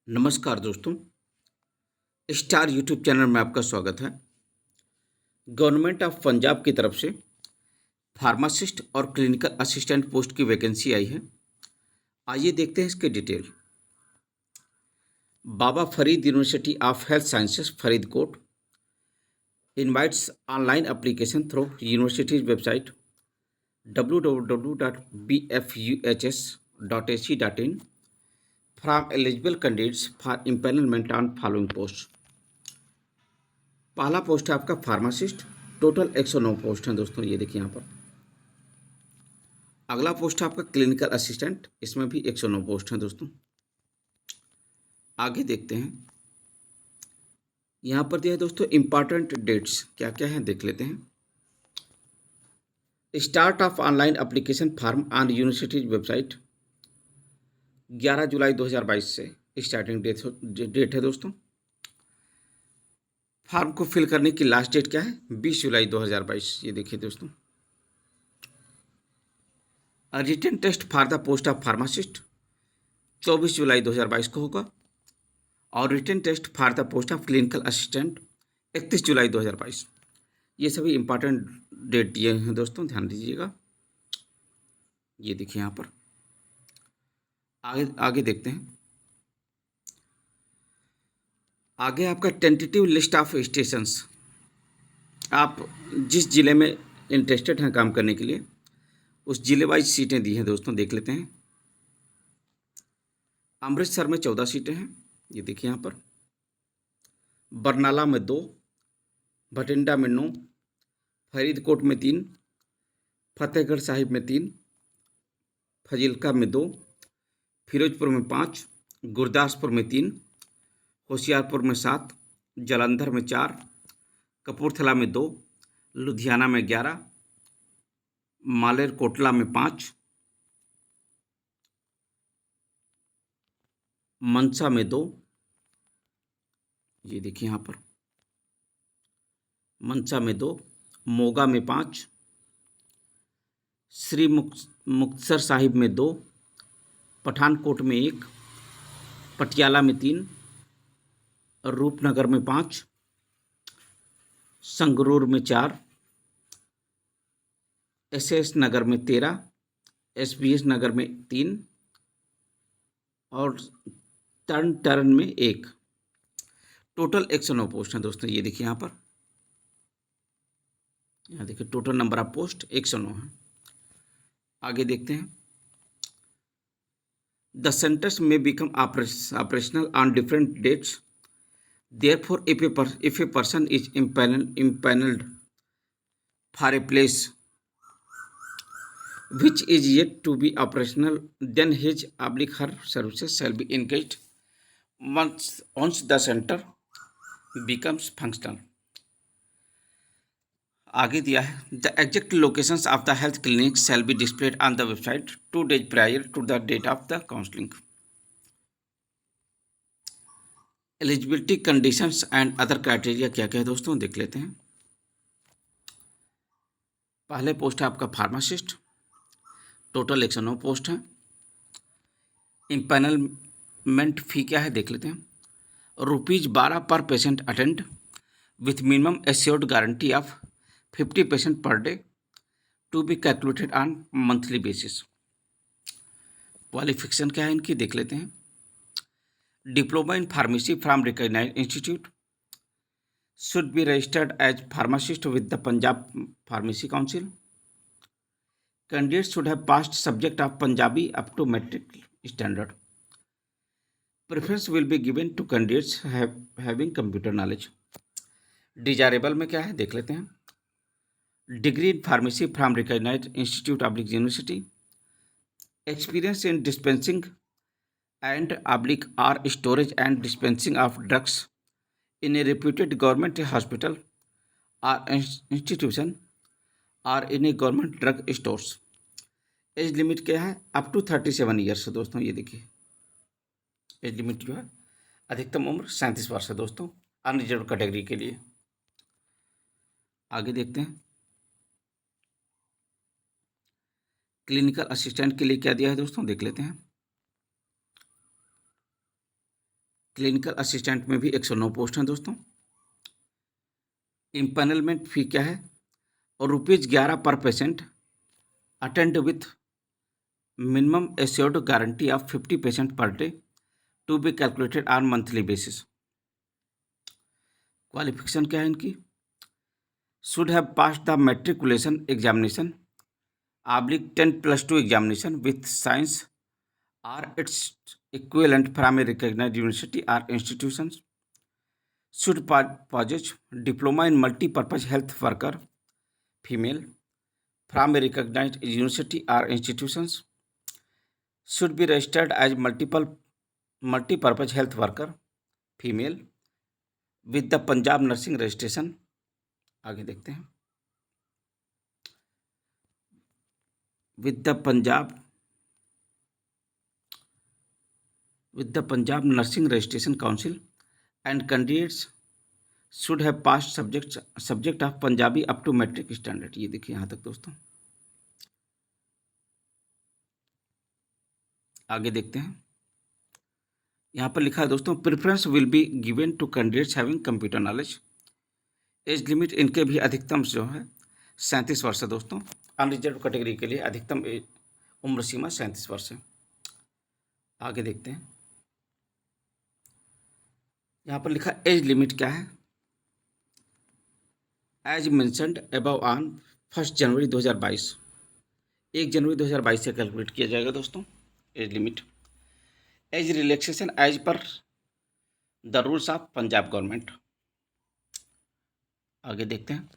नमस्कार दोस्तों। Star YouTube channel में आपका स्वागत है। गवर्नमेंट ऑफ पंजाब की तरफ से फार्मासिस्ट और क्लिनिकल असिस्टेंट पोस्ट की वैकेंसी आई है। आइए देखते हैं इसके detail. Baba Farid university of health sciences Faridkot invites online application through universities website www.bfuhs.ac.in from eligible candidates for इम्पेनलमेंट on following post. पहला पोस्ट है आपका फार्मासिस्ट। टोटल 109 पोस्ट हैं दोस्तों, ये देखिए यहाँ पर। अगला पोस्ट है आपका क्लिनिकल असिस्टेंट, इसमें भी 109 पोस्ट हैं दोस्तों। आगे देखते हैं, यहाँ पर दिया है दोस्तों इंपॉर्टेंट डेट्स क्या क्या हैं, देख लेते हैं। Start of online application form on universities website 11 जुलाई 2022 से स्टार्टिंग डेट है दोस्तों। फॉर्म को फिल करने की लास्ट डेट क्या है? 20 जुलाई 2022। ये देखिए दोस्तों। Written test for the post of pharmacist 24 जुलाई 2022 को होगा और written test for the post of clinical assistant 31 जुलाई 2022। ये सभी इंपॉर्टेंट डेट दिए हैं दोस्तों, ध्यान दीजिएगा। ये देखिए यहाँ पर। आगे आगे देखते हैं। आगे आपका टेंटेटिव लिस्ट ऑफ स्टेशंस, आप जिस जिले में इंटरेस्टेड हैं काम करने के लिए उस जिले वाइज सीटें दी हैं दोस्तों, देख लेते हैं। अमृतसर में 14 सीटें हैं, ये देखिए यहाँ पर। बरनाला में 2, भटिंडा में 9, फरीदकोट में 3, फतेहगढ़ साहिब में 3, फजीलका में 2, फिरोजपुर में 5, गुरदासपुर में 3, होशियारपुर में 7, जालंधर में 4, कपूरथला में 2, लुधियाना में 11, मालेरकोटला में 5, मनसा में 2, ये देखिए यहाँ पर, मनसा में 2, मोगा में 5, श्री मुक्तसर साहिब में 2, पठानकोट में 1, पटियाला में 3, रूपनगर में 5, संगरूर में 4, एसएस नगर में 13, एसबीएस नगर में 3 और टर्न टर्न में 1। टोटल 109 पोस्ट हैं दोस्तों, ये देखिए यहाँ पर। यहाँ देखिए टोटल नंबर ऑफ पोस्ट 109 है। आगे देखते हैं। द सेंटर्स में become operational on different dates, therefore if a person is impaneled for a place which is yet to be operational, then his/her services shall be engaged once the center becomes functional। आगे दिया है, the exact locations of the health clinic shall be displayed on the website 2 days prior to the date of the counselling. Eligibility conditions and other criteria क्या क्या है दोस्तों, देख लेते हैं। पहले पोस्ट है आपका फार्मासिस्ट, टोटल 109 पोस्ट है। इम्पैनलमेंट फ़ी क्या है, देख लेते हैं। ₹12 per patient attend with minimum assured guarantee of 50% per day to be calculated on monthly basis. Qualification क्या है इनकी, देख लेते हैं। Diploma in pharmacy from recognised institute, should be registered as pharmacist with the Punjab pharmacy council. Candidates should have passed subject of Punjabi up to metric standard. Preference will be given to candidates having computer knowledge. Desirable में क्या है, देख लेते हैं। Degree in pharmacy from recognized institute / university. Experience in dispensing and / or storage and dispensing of drugs in a reputed government hospital or institution और in a government drug stores. Age limit क्या है, up to 37 years है दोस्तों, ये देखिए। Age limit जो है, अधिकतम उम्र 37 वर्ष है दोस्तों, अनरिजर्व कैटेगरी के लिए। आगे देखते हैं। क्लिनिकल असिस्टेंट के लिए क्या दिया है दोस्तों, देख लेते हैं। क्लिनिकल असिस्टेंट में भी 109 पोस्ट हैं दोस्तों। इम्पैनलमेंट फी क्या है? और ₹11 per patient, attend with minimum assured guarantee of 50% per day to be calculated on monthly basis. Qualification क्या है इनकी? Should have passed the matriculation examination /10+2 examination with science or its equivalent from a recognized university or institutions. Should possess diploma in multi-purpose health worker, female, from a recognized university or institutions. Should be registered as multi-purpose health worker, female, with the Punjab nursing registration. आगे देखते हैं। with the Punjab Nursing Registration Council, and candidates should have passed subject of Punjabi up to metric standard। ये देखिए यहाँ तक दोस्तों। आगे देखते हैं। यहाँ पर लिखा है दोस्तों, preference will be given to candidates having computer knowledge. Age limit इनके भी अधिकतम जो है 37 वर्ष है दोस्तों। अनरिजर्व कैटेगरी के लिए अधिकतम उम्र सीमा 37 वर्ष है। आगे देखते हैं। यहाँ पर लिखा एज लिमिट क्या है? एज मेंशन्ड अबव ऑन 1 जनवरी 2022, 1 जनवरी 2022 से कैलकुलेट किया जाएगा दोस्तों age limit. Age relaxation as per the rules of Punjab government. आगे देखते हैं।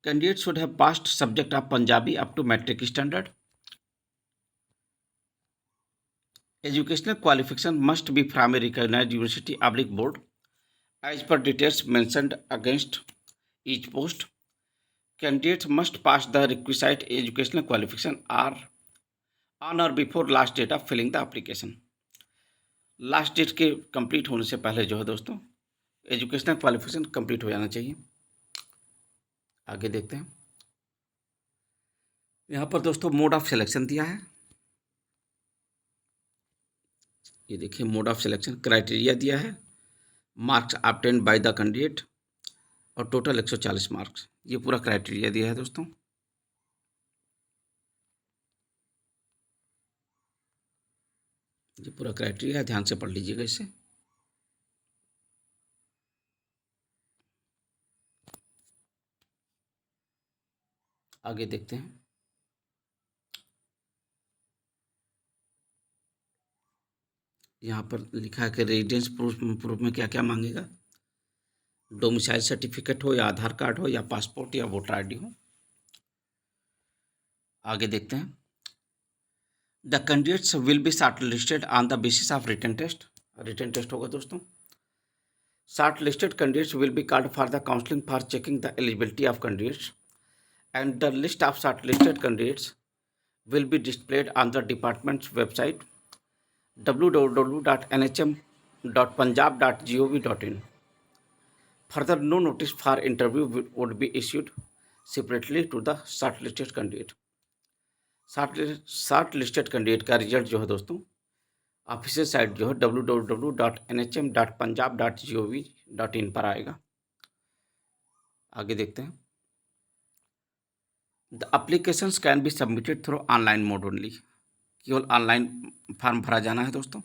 Candidate should have passed subject of Punjabi up to matric standard. Educational qualification must be from a recognised university / board as per details mentioned against each post. Candidates must pass the requisite educational qualification are on or before last date of filling the application। Last date के complete होने से पहले जो है दोस्तों educational qualification complete हो जाना चाहिए। आगे देखते हैं। यहाँ पर दोस्तों मोड ऑफ सिलेक्शन दिया है। ये देखिए मोड ऑफ सिलेक्शन, क्राइटेरिया दिया है, marks obtained by the candidate और टोटल 140 मार्क्स। ये पूरा क्राइटेरिया दिया है दोस्तों। ये पूरा क्राइटेरिया ध्यान से पढ़ लीजिएगा इसे। आगे देखते हैं। यहाँ पर लिखा है कि रेजिडेंस प्रूफ में क्या क्या मांगेगा। डोमिसाइल सर्टिफिकेट हो या आधार कार्ड हो या पासपोर्ट या वोटर आईडी हो। आगे देखते हैं। The candidates will be short listed on the basis of written test. Written test होगा दोस्तों। Short listed candidates will be called for the counselling for checking the eligibility of candidates and the list of short listed candidates will be displayed on the department's website www.nhm.punjab.gov.in। Further, no notice for interview would be issued separately to the shortlisted candidate। Shortlisted candidate का result जो है दोस्तों official site जो है www.nhm.punjab.gov.in पर आएगा। आगे देखते हैं। The applications can be submitted through online mode only. केवल ऑनलाइन फॉर्म भरा जाना है दोस्तों।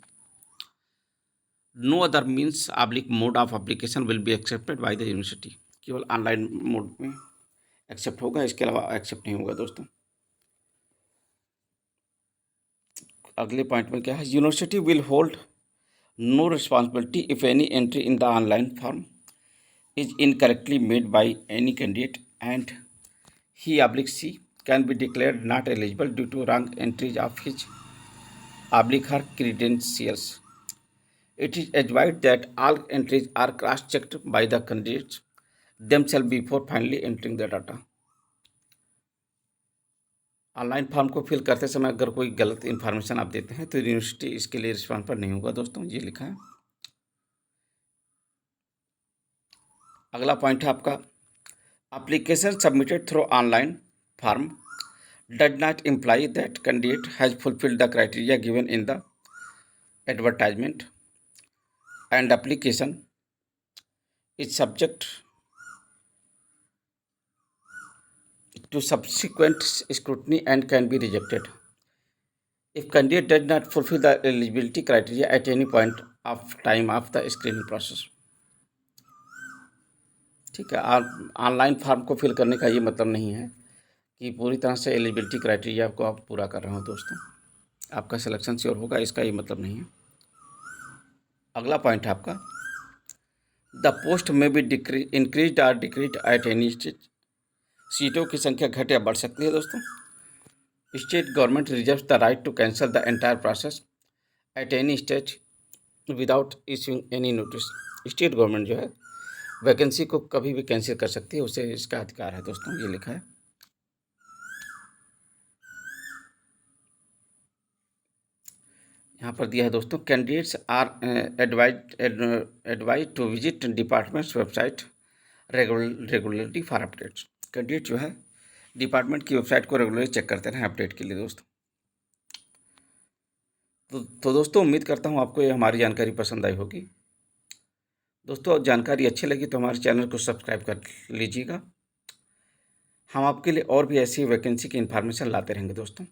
No other means / mode of application will be accepted by the university. केवल ऑनलाइन मोड में एक्सेप्ट होगा, इसके अलावा एक्सेप्ट नहीं होगा दोस्तों। अगले पॉइंट में क्या है? University will hold no responsibility if any entry in the online form is incorrectly made by any candidate and he/she can be declared not eligible due to wrong entries of his/her credentials। It is advised that all entries are cross-checked by the candidates themselves before finally entering the data। Online form को fill करते समय अगर कोई गलत information आप देते हैं तो यूनिवर्सिटी इसके लिए रिस्पॉन्सिबल नहीं होगा दोस्तों। ये लिखा है। अगला पॉइंट है आपका, application submitted through online form does not imply that candidate has fulfilled the criteria given in the advertisement. and application is subject to subsequent scrutiny and can be rejected if candidate does not fulfill the eligibility criteria at any point of time of the screening process. ठीक है, online form को fill करने का ये मतलब नहीं है कि पूरी तरह से एलिजिबिलिटी क्राइटेरिया को आप पूरा कर रहे हो दोस्तों, आपका सिलेक्शन श्योर होगा, इसका ये मतलब नहीं है। अगला पॉइंट है आपका, the post may be increase or decrease at any stage. सीटों की संख्या घट या बढ़ सकती है दोस्तों। State government reserves the right to cancel the entire process at any stage without issuing any notice. State government जो है वैकेंसी को कभी भी कैंसिल कर सकती है, उसे इसका अधिकार है दोस्तों, ये लिखा है। यहाँ पर दिया है दोस्तों, candidates are advise to visit departments website regularly for updates. Candidate जो है डिपार्टमेंट की वेबसाइट को रेगुलरली चेक करते रहें अपडेट के लिए दोस्तों। तो दोस्तों उम्मीद करता हूँ आपको ये हमारी जानकारी पसंद आई होगी। दोस्तों जानकारी अच्छी लगी तो हमारे चैनल को सब्सक्राइब कर लीजिएगा। हम आपके लिए और भी ऐसी वैकेंसी की इन्फॉर्मेशन लाते रहेंगे दोस्तों।